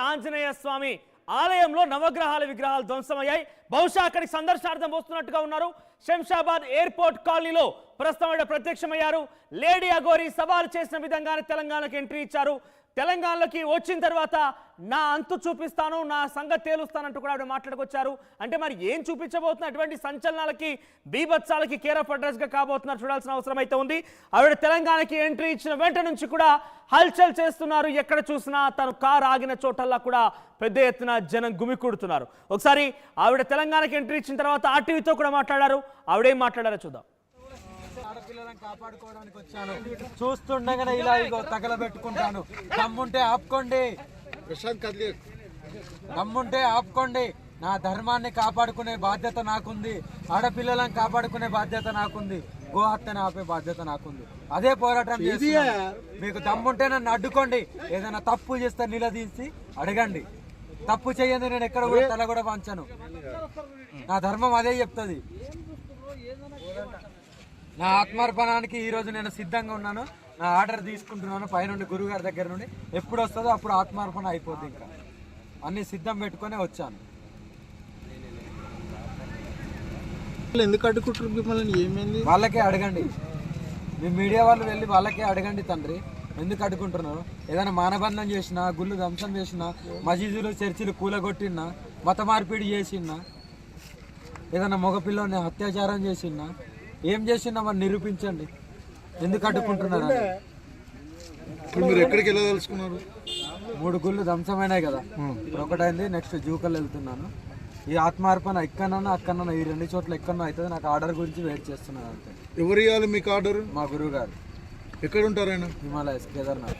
ఆంజనేయ స్వామి ఆలయంలో నవగ్రహాల విగ్రహాలు ధ్వంసమయ్యాయి. బహుశా అక్కడికి సందర్శనార్థం వస్తున్నట్టుగా ఉన్నారు. శంషాబాద్ ఎయిర్పోర్ట్ కాలనీలో ప్రస్తుతం ప్రత్యక్షమయ్యారు. లేడీ అఘోరి సవాల్ చేసిన విధంగానే తెలంగాణకు ఎంట్రీ ఇచ్చారు. తెలంగాణలోకి వచ్చిన తర్వాత నా అంతు చూపిస్తాను, నా సంగతి తేలుస్తానంటూ కూడా ఆవిడ మాట్లాడుకొచ్చారు. అంటే మరి ఏం చూపించబోతున్న అటువంటి సంచలనాలకి బీభత్సాలకి కేర్ ఆఫ్ అడ్రస్ గా కాబోతున్నారు, చూడాల్సిన అవసరం అయితే ఉంది. ఆవిడ తెలంగాణకి ఎంట్రీ ఇచ్చిన వెంట నుంచి కూడా హల్చల్ చేస్తున్నారు. ఎక్కడ చూసినా తను కారు ఆగిన చోటల్లా కూడా పెద్ద ఎత్తున జనం గుమికూడుతున్నారు. ఒకసారి ఆవిడ తెలంగాణకి ఎంట్రీ ఇచ్చిన తర్వాత ఆర్టీవీతో కూడా మాట్లాడారు. ఆవిడేం మాట్లాడారో చూద్దాం. ఆడపిల్లలను కాపాడుకోవడానికి వచ్చాను, చూస్తుండగానే ఇలా ఇగో తగలబెట్టుకుంటాను. దమ్ముంటే ఆపుకోండి, దమ్ముంటే ఆపుకోండి. నా ధర్మాన్ని కాపాడుకునే బాధ్యత నాకుంది, ఆడపిల్లలను కాపాడుకునే బాధ్యత నాకుంది, గోహత్యను ఆపే బాధ్యత నాకుంది. అదే పోరాటం చేసి మీకు దమ్ముంటే నన్ను అడ్డుకోండి. ఏదైనా తప్పు చేస్తే నిలదీసి అడగండి. తప్పు చేయండి, నేను ఎక్కడ కూడా తల కూడా పంచను. నా ధర్మం అదే చెప్తుంది. నా ఆత్మార్పణానికి ఈరోజు నేను సిద్ధంగా ఉన్నాను. నా ఆర్డర్ తీసుకుంటున్నాను పైనుండి గురుగారి దగ్గర నుండి. ఎప్పుడు వస్తుందో అప్పుడు ఆత్మార్పణ అయిపోద్ది. ఇంకా అన్ని సిద్ధం పెట్టుకునే వచ్చాను. ఎందుకు అడ్డుకుంటారు మిమ్మల్ని? ఏమైంది? వాళ్ళకే అడగండి. మీ మీడియా వాళ్ళు వెళ్ళి వాళ్ళకే అడగండి తండ్రి, ఎందుకు అడ్డుకుంటున్నారు? ఏదైనా మానబంధం చేసినా, గుళ్ళు ధ్వంసం చేసినా, మసీదులు చర్చిలు కూలగొట్టినా, మత మార్పిడి చేసినా, ఏదైనా మగపిల్లని అత్యాచారం చేసినా, ఏం చేసినా మరి నిరూపించండి. ఎందుకు అడ్డుకుంటున్నారు? మీరు ఎక్కడికి వెళ్ళదలుచుకున్నారు? 3 గుళ్ళు ధ్వంసమైనాయి కదా, ఒకటైంది. నెక్స్ట్ జూకల్ వెళ్తున్నాను. ఈ ఆత్మార్పణ ఎక్కడన్నా అక్కడన్నా, ఈ 2 చోట్ల ఎక్కడన్నా అవుతుంది. నాకు ఆర్డర్ గురించి వెయిట్ చేస్తున్నాను అంతే. ఎవరు ఇవ్వాలి మీకు ఆర్డర్? మా గురువు గారు. ఎక్కడ ఉంటారు ఆయన? హిమాలయస్, కేదార్నాథ్.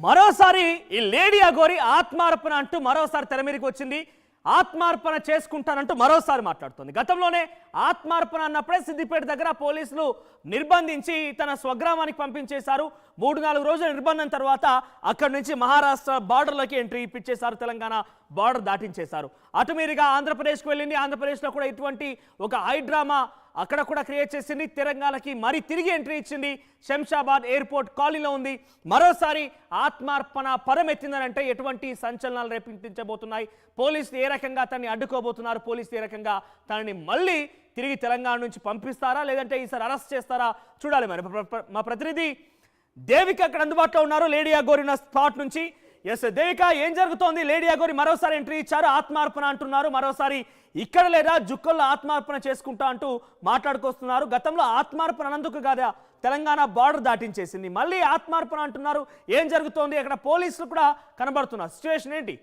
మరోసారి ఈ లేడీ అఘోరి ఆత్మార్పణ అంటూ మరోసారి తెర మీదకి వచ్చింది. ఆత్మార్పణ చేసుకుంటానంటూ మరోసారి మాట్లాడుతుంది. గతంలోనే ఆత్మార్పణ అన్నప్పుడే సిద్దిపేట దగ్గర పోలీసులు నిర్బంధించి తన స్వగ్రామానికి పంపించేశారు. 3-4 రోజుల నిర్బంధం తర్వాత అక్కడి నుంచి మహారాష్ట్ర బార్డర్లోకి ఎంట్రీ ఇప్పించేశారు. తెలంగాణ బార్డర్ దాటించేశారు. అటు మీరుగా ఆంధ్రప్రదేశ్కి వెళ్ళింది. ఆంధ్రప్రదేశ్లో కూడా ఇటువంటి ఒక హై డ్రామా అక్కడ కూడా క్రియేట్ చేసింది. తెలంగాణకి మరి తిరిగి ఎంట్రీ ఇచ్చింది. శంషాబాద్ ఎయిర్పోర్ట్ కాలనీలో ఉంది. మరోసారి ఆత్మార్పణ పరమెత్తిందనంటే ఎటువంటి సంచలనాలు రేపించబోతున్నాయి? పోలీసులు ఏ రకంగా తనని అడ్డుకోబోతున్నారు? పోలీసులు ఏ రకంగా తనని మళ్ళీ తిరిగి తెలంగాణ నుంచి పంపిస్తారా, లేదంటే ఈసారి అరెస్ట్ చేస్తారా? చూడాలి. మరి మా ప్రతినిధి దేవిక అక్కడ అందుబాటులో ఉన్నారు, లేడీ అఘోరి ఉన్న స్పాట్ నుంచి. ఎస్ దేవిక, ఏం జరుగుతోంది? లేడీ అఘోరి మరోసారి ఎంట్రీ ఇచ్చారు, ఆత్మార్పణ అంటున్నారు. మరోసారి ఇక్కడ లేదా జుక్కల్లో ఆత్మార్పణ చేసుకుంటా అంటూ మాట్లాడుకొస్తున్నారు. గతంలో ఆత్మార్పణ అనందుకు కాదా తెలంగాణ బార్డర్ దాటించేసింది, మళ్ళీ ఆత్మార్పణ అంటున్నారు. ఏం జరుగుతోంది? అక్కడ పోలీసులు కూడా కనబడుతున్నారు. సిచ్యువేషన్ ఏంటి?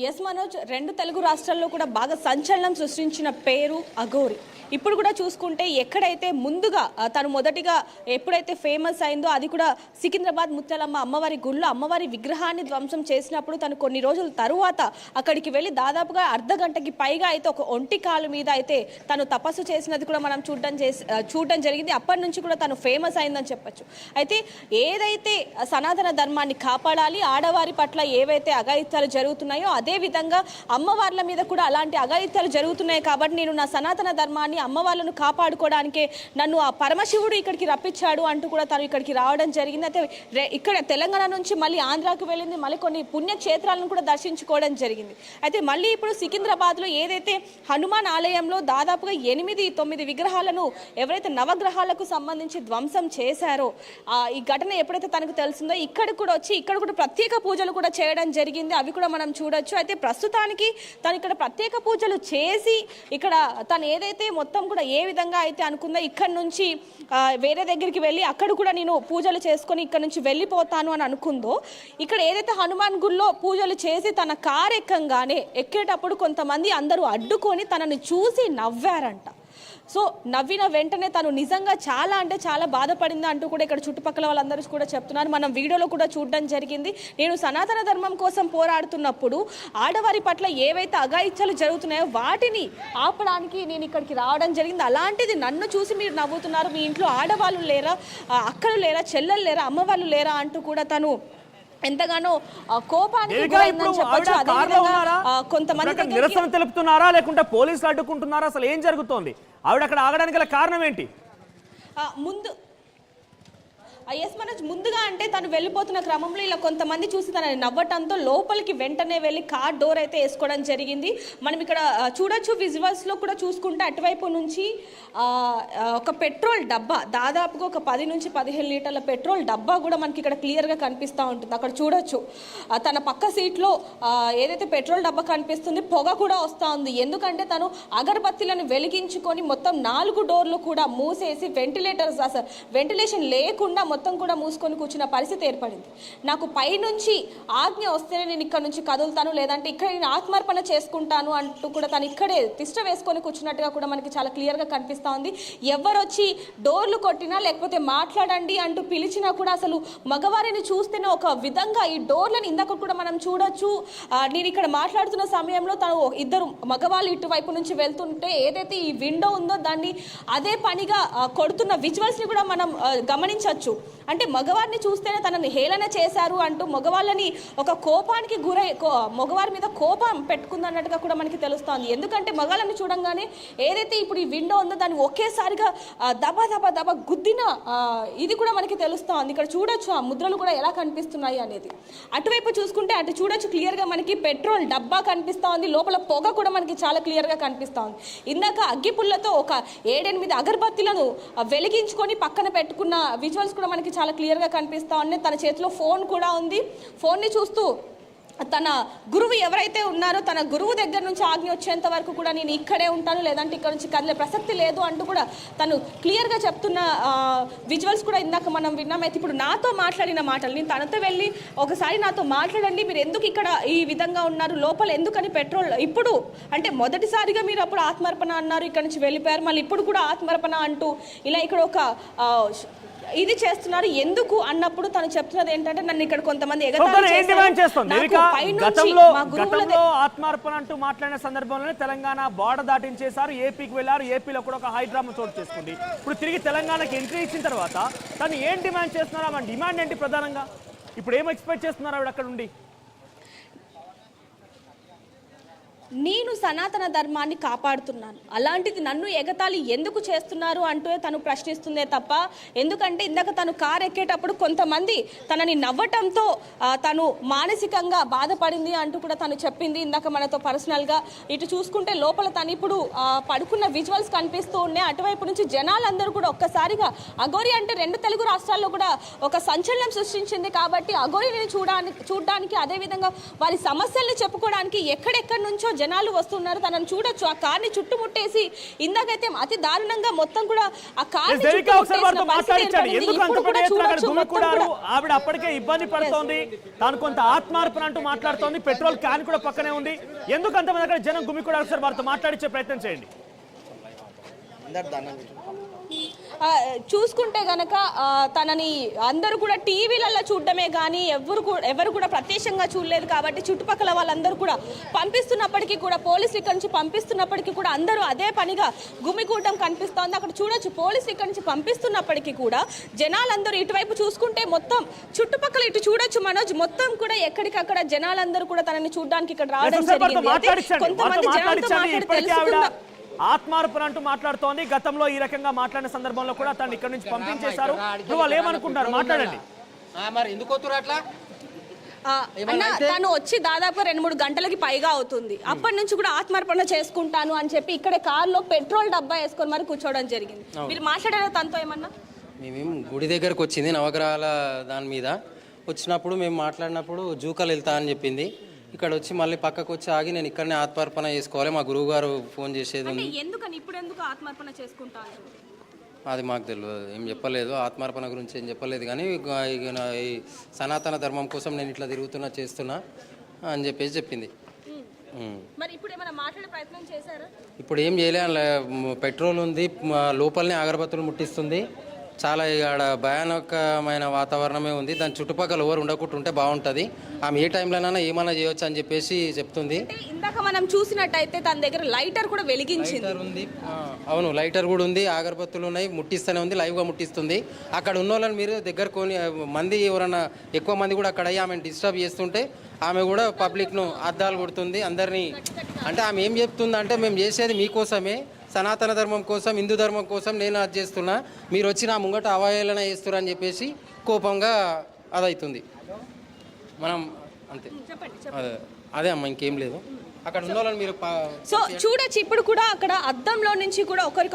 ఎస్ మనోజ్, 2 తెలుగు రాష్ట్రాల్లో కూడా బాగా సంచలనం సృష్టించిన పేరు అఘోరి. ఇప్పుడు కూడా చూసుకుంటే ఎక్కడైతే ముందుగా తను మొదటిగా ఎప్పుడైతే ఫేమస్ అయిందో అది కూడా సికింద్రాబాద్ ముత్యాలమ్మ అమ్మవారి గుళ్ళో అమ్మవారి విగ్రహాన్ని ధ్వంసం చేసినప్పుడు తను కొన్ని రోజుల తరువాత అక్కడికి వెళ్ళి దాదాపుగా అర్ధగంటకి పైగా అయితే ఒక ఒంటి కాలు మీద అయితే తను తపస్సు చేసినది కూడా మనం చూడడం జరిగింది. అప్పటి నుంచి కూడా తను ఫేమస్ అయిందని చెప్పచ్చు. అయితే ఏదైతే సనాతన ధర్మాన్ని కాపాడాలి, ఆడవారి పట్ల ఏవైతే అఘాయిత్యాలు జరుగుతున్నాయో అదే విధంగా అమ్మవార్ల మీద కూడా అలాంటి అఘాయిత్యాలు జరుగుతున్నాయి. కాబట్టి నేను నా సనాతన ధర్మాన్ని, అమ్మవార్లను కాపాడుకోవడానికే నన్ను ఆ పరమశివుడు ఇక్కడికి రప్పించాడు అంటూ కూడా తను ఇక్కడికి రావడం జరిగింది. అయితే ఇక్కడ తెలంగాణ నుంచి మళ్ళీ ఆంధ్రాకు వెళ్ళింది, మళ్ళీ కొన్ని పుణ్యక్షేత్రాలను కూడా దర్శించుకోవడం జరిగింది. అయితే మళ్ళీ ఇప్పుడు సికింద్రాబాద్లో ఏదైతే హనుమాన్ ఆలయంలో దాదాపుగా 8-9 విగ్రహాలను ఎవరైతే నవగ్రహాలకు సంబంధించి ధ్వంసం చేశారో ఈ ఘటన ఎప్పుడైతే తనకు తెలిసిందో ఇక్కడ కూడా వచ్చి ఇక్కడ కూడా ప్రత్యేక పూజలు కూడా చేయడం జరిగింది. అవి కూడా మనం చూడొచ్చు. అయితే ప్రస్తుతానికి తను ఇక్కడ ప్రత్యేక పూజలు చేసి ఇక్కడ తను ఏదైతే మొత్తం కూడా ఏ విధంగా అయితే అనుకుందో ఇక్కడ నుంచి వేరే దగ్గరికి వెళ్ళి అక్కడ కూడా నేను పూజలు చేసుకొని ఇక్కడ నుంచి వెళ్ళిపోతాను అని అనుకుందో, ఇక్కడ ఏదైతే హనుమాన్ గుళ్ళో పూజలు చేసి తన కారు ఎక్కేటప్పుడు కొంతమంది అందరూ అడ్డుకొని తనని చూసి నవ్వారంట. సో నవ్విన వెంటనే తను నిజంగా చాలా అంటే చాలా బాధపడింది అంటూ కూడా ఇక్కడ చుట్టుపక్కల వాళ్ళందరూ కూడా చెప్తున్నారు. మనం వీడియోలో కూడా చూడడం జరిగింది. నేను సనాతన ధర్మం కోసం పోరాడుతున్నప్పుడు ఆడవారి పట్ల ఏవైతే అఘాయిత్యాలు జరుగుతున్నాయో వాటిని ఆపడానికి నేను ఇక్కడికి రావడం జరిగింది. అలాంటిది నన్ను చూసి మీరు నవ్వుతున్నారు, మీ ఇంట్లో ఆడవాళ్ళు లేరా, అక్కలు లేరా, చెల్లెలు లేరా, అమ్మవాళ్ళు లేరా అంటూ కూడా తను ఎంతగానో కోపానికి గురైందని చెప్పొచ్చు. కొంతమంది నిరసన తెలుపుతున్నారా లేకుంటే పోలీసులు అడ్డుకుంటున్నారా? అసలు ఏం జరుగుతోంది? ఆవిడ అక్కడ ఆగడానికి గల కారణం ఏంటి? ముందు ఎస్ మనోజ్, ముందుగా అంటే తను వెళ్ళిపోతున్న క్రమంలో ఇలా కొంతమంది చూసి తనని నవ్వటంతో లోపలికి వెంటనే వెళ్ళి కార్ డోర్ అయితే వేసుకోవడం జరిగింది. మనం ఇక్కడ చూడొచ్చు, విజువల్స్ లో కూడా చూసుకుంటే అటువైపు నుంచి ఒక పెట్రోల్ డబ్బా, దాదాపుగా ఒక 10 నుంచి 15 లీటర్ల పెట్రోల్ డబ్బా కూడా మనకి ఇక్కడ క్లియర్గా కనిపిస్తూ ఉంటుంది. అక్కడ చూడొచ్చు తన పక్క సీట్లో ఏదైతే పెట్రోల్ డబ్బా కనిపిస్తుంది, పొగ కూడా వస్తూ ఉంది. ఎందుకంటే తను అగరబత్తిలను వెలిగించుకొని మొత్తం 4 డోర్లు కూడా మూసేసి వెంటిలేషన్ లేకుండా మొత్తం కూడా మూసుకొని కూర్చున్న పరిస్థితి ఏర్పడింది. నాకు పైనుంచి ఆజ్ఞ వస్తేనే నేను ఇక్కడ నుంచి కదులుతాను, లేదంటే ఇక్కడ నేను ఆత్మార్పణ చేసుకుంటాను అంటూ కూడా తను ఇక్కడే తిష్ట వేసుకొని కూర్చున్నట్టుగా కూడా మనకి చాలా క్లియర్గా కనిపిస్తూ ఉంది. ఎవరు వచ్చి డోర్లు కొట్టినా లేకపోతే మాట్లాడండి అంటూ పిలిచినా కూడా అసలు మగవారిని చూస్తేనే ఒక విధంగా ఈ డోర్లను ఇందాక కూడా మనం చూడొచ్చు. నేను ఇక్కడ మాట్లాడుతున్న సమయంలో తను ఇద్దరు మగవాళ్ళు ఇటువైపు నుంచి వెళ్తుంటే ఏదైతే ఈ విండో ఉందో దాన్ని అదే పనిగా కొడుతున్న విజువల్స్ని కూడా మనం గమనించవచ్చు. అంటే మగవారిని చూస్తేనే తనని హేళన చేశారు అంటూ మగవాళ్ళని ఒక కోపానికి మగవారి మీద కోపం పెట్టుకుందన్నట్టుగా కూడా మనకి తెలుస్తోంది. ఎందుకంటే మగవాళ్ళని చూడంగానే ఏదైతే ఇప్పుడు ఈ విండో ఉందో దాన్ని ఒకేసారిగా దబా గుద్దిన ఇది కూడా మనకి తెలుస్తోంది. ఇక్కడ చూడొచ్చు ఆ ముద్రలు కూడా ఎలా కనిపిస్తున్నాయి అనేది. అటువైపు చూసుకుంటే అటు చూడొచ్చు క్లియర్గా మనకి పెట్రోల్ డబ్బా కనిపిస్తోంది, లోపల పొగ కూడా మనకి చాలా క్లియర్గా కనిపిస్తోంది. ఇందాక అగ్గిపుల్లతో ఒక 7-8 అగరబత్తిలను వెలిగించుకొని పక్కన పెట్టుకున్న విజువల్స్ కూడా మనకి చాలా క్లియర్గా కనిపిస్తూ ఉన్నాయి. తన చేతిలో ఫోన్ కూడా ఉంది. ఫోన్ని చూస్తూ తన గురువు ఎవరైతే ఉన్నారో తన గురువు దగ్గర నుంచి ఆజ్ఞ వచ్చేంత వరకు కూడా నేను ఇక్కడే ఉంటాను, లేదంటే ఇక్కడ నుంచి కదిలే ప్రసక్తి లేదు అంటూ కూడా తను క్లియర్గా చెప్తున్న విజువల్స్ కూడా ఇందాక మనం విన్నామైతే ఇప్పుడు నాతో మాట్లాడిన మాటలు, నేను తనతో వెళ్ళి ఒకసారి నాతో మాట్లాడండి, మీరు ఎందుకు ఇక్కడ ఈ విధంగా ఉన్నారు, లోపల ఎందుకని పెట్రోల్ ఇప్పుడు అంటే మొదటిసారిగా మీరు అప్పుడు ఆత్మార్పణ అన్నారు, ఇక్కడ నుంచి వెళ్ళిపోయారు, మళ్ళీ ఇప్పుడు కూడా ఆత్మార్పణ అంటూ ఇలా ఇక్కడ ఒక ఇది చేస్తున్నారు ఎందుకు అన్నప్పుడు తను చెప్తున్నది ఏంటంటే నన్ను ఇక్కడ కొంతమంది గతంలో ఆత్మార్పణ అంటూ మాట్లాడిన సందర్భంలోనే తెలంగాణ బోర్డర్ దాటించేశారు, ఏపీకి వెళ్ళారు, ఏపీలో కూడా ఒక హైడ్రామా చోటు చేసుకుంది. ఇప్పుడు తిరిగి తెలంగాణకి ఎంట్రీ ఇచ్చిన తర్వాత తను ఏం డిమాండ్ చేస్తున్నారు, మన డిమాండ్ ఏంటి ప్రధానంగా, ఇప్పుడు ఏం ఎక్స్పెక్ట్ చేస్తున్నారు ఆవిడ అక్కడ నుండి? నేను సనాతన ధర్మాన్ని కాపాడుతున్నాను, అలాంటిది నన్ను ఎగతాళి ఎందుకు చేస్తున్నారు అంటూ తను ప్రశ్నిస్తుందే తప్ప, ఎందుకంటే ఇందాక తను కారు ఎక్కేటప్పుడు కొంతమంది తనని నవ్వటంతో తను మానసికంగా బాధపడింది అంటూ కూడా తను చెప్పింది ఇందాక మనతో పర్సనల్గా. ఇటు చూసుకుంటే లోపల తను ఇప్పుడు పడుకున్న విజువల్స్ కనిపిస్తూ ఉన్నాయి. అటువైపు నుంచి జనాలందరూ కూడా ఒక్కసారిగా అఘోరి అంటే 2 తెలుగు రాష్ట్రాల్లో కూడా ఒక సంచలనం సృష్టించింది. కాబట్టి అఘోరిని చూడడానికి అదేవిధంగా వారి సమస్యల్ని చెప్పుకోవడానికి ఎక్కడెక్కడి నుంచో జనాలు వస్తున్నారు. తనను చూడొచ్చు, ఆ కార్ని చుట్టుముట్టేసి ఇందాకైతే అతి దారుణంగా మొత్తం కూడా ఆ కార్ని ఆవిడ అప్పటికే ఇబ్బంది పడుతోంది, తాను కొంత ఆత్మార్పణ అంటూ మాట్లాడుతోంది, పెట్రోల్ క్యాన్ కూడా పక్కనే ఉంది. ఎందుకు అంతమంది అక్కడ జనం గుమి కూడా ఒకసారి వారితో మాట్లాడించే ప్రయత్నం చేయండి. చూసుకుంటే గనక తనని అందరూ కూడా టీవీలలో చూడడమే కానీ ఎవరు కూడా ప్రత్యక్షంగా చూడలేదు. కాబట్టి చుట్టుపక్కల వాళ్ళందరూ కూడా పంపిస్తున్నప్పటికీ కూడా పోలీసులు ఇక్కడ నుంచి పంపిస్తున్నప్పటికీ కూడా అందరూ అదే పనిగా గుమికూడడం కనిపిస్తోంది. అక్కడ చూడొచ్చు పోలీసులు ఇక్కడ నుంచి పంపిస్తున్నప్పటికీ కూడా జనాలందరూ ఇటువైపు చూసుకుంటే మొత్తం చుట్టుపక్కల ఇటు చూడొచ్చు మనోజ్, మొత్తం కూడా ఎక్కడికక్కడ జనాలందరూ కూడా తనని చూడడానికి ఇక్కడ రావడం జరిగింది. కొంతమంది జనాలతో మాట్లాడి తెలుసుకున్న ఆత్మార్పణ అంటూ మాట్లాడుతోంది. గతంలో ఈ రకంగా మాట్లాడిన సందర్భంలో కూడా తను ఇక్కడ నుంచి పంపించేశారు. ఇప్పుడు వాళ్ళు ఏమనుకుంటారు మాట్లాడండి. తను వచ్చి దాదాపు 2-3 గంటలకి పైగా అవుతుంది. అప్పటి నుంచి కూడా ఆత్మార్పణ చేసుకుంటాను అని చెప్పి ఇక్కడ కార్లో పెట్రోల్ డబ్బా వేసుకొని మరి కూర్చోవడం జరిగింది. మీరు మాట్లాడారా తనతో ఏమన్నా? మేమేం గుడి దగ్గరకు వచ్చింది, నవగ్రహాల దాని మీద వచ్చినప్పుడు మేము మాట్లాడినప్పుడు జూకలు వెళ్తా అని చెప్పింది. ఇక్కడ వచ్చి మళ్ళీ పక్కకు వచ్చి ఆగి నేను ఇక్కడనే ఆత్మార్పణ చేసుకోవాలి, మా గురువు గారు ఫోన్ చేసేది ఉంది. ఎందుకు ఆత్మార్పణ చేసుకుంటా అది మాకు తెలియదు, ఏం చెప్పలేదు, ఆత్మార్పణ గురించి ఏం చెప్పలేదు. కానీ ఈ సనాతన ధర్మం కోసం నేను ఇట్లా చేస్తున్నా అని చెప్పేసి చెప్పింది. ఇప్పుడు ఏం చేయలే, పెట్రోల్ ఉంది, లోపలనే అగరబత్తులు ముట్టిస్తుంది. చాలా ఆడ భయానకమైన వాతావరణమే ఉంది. దాని చుట్టుపక్కల ఎవరు ఉండకుంటుంటే బాగుంటుంది. ఆమె ఏ టైంలోనైనా ఏమైనా చేయొచ్చు అని చెప్పేసి చెప్తుంది. ఇందాక మనం చూసినట్టయితే తన దగ్గర లైటర్ కూడా వెలిగించింది. ఉంది, అవును లైటర్ కూడా ఉంది, అగరబత్తులు ఉన్నాయి, ముట్టిస్తూనే ఉంది, లైవ్గా ముట్టిస్తుంది. అక్కడ ఉన్న వాళ్ళని మీరు దగ్గర మంది ఎవరైనా ఎక్కువ మంది కూడా అక్కడ అయ్యి ఆమెను డిస్టర్బ్ చేస్తుంటే ఆమె కూడా పబ్లిక్ను అద్దాలు కొడుతుంది అందరినీ. అంటే ఆమె ఏం చెప్తుంది అంటే మేము చేసేది మీకోసమే, సనాతన ధర్మం కోసం, హిందూ ధర్మం కోసం నేను అది చేస్తున్నా, మీరు వచ్చి నా ముంగట అవహేళన చేస్తున్నారు అని చెప్పేసి కోపంగా అదవుతుంది మనం అంతే. అదే అమ్మ, ఇంకేం లేదు. అక్కడ ఉన్న వాళ్ళని మీరు సో చూడొచ్చు ఇప్పుడు కూడా అక్కడ అద్దంలో నుంచి కూడా ఒకరికి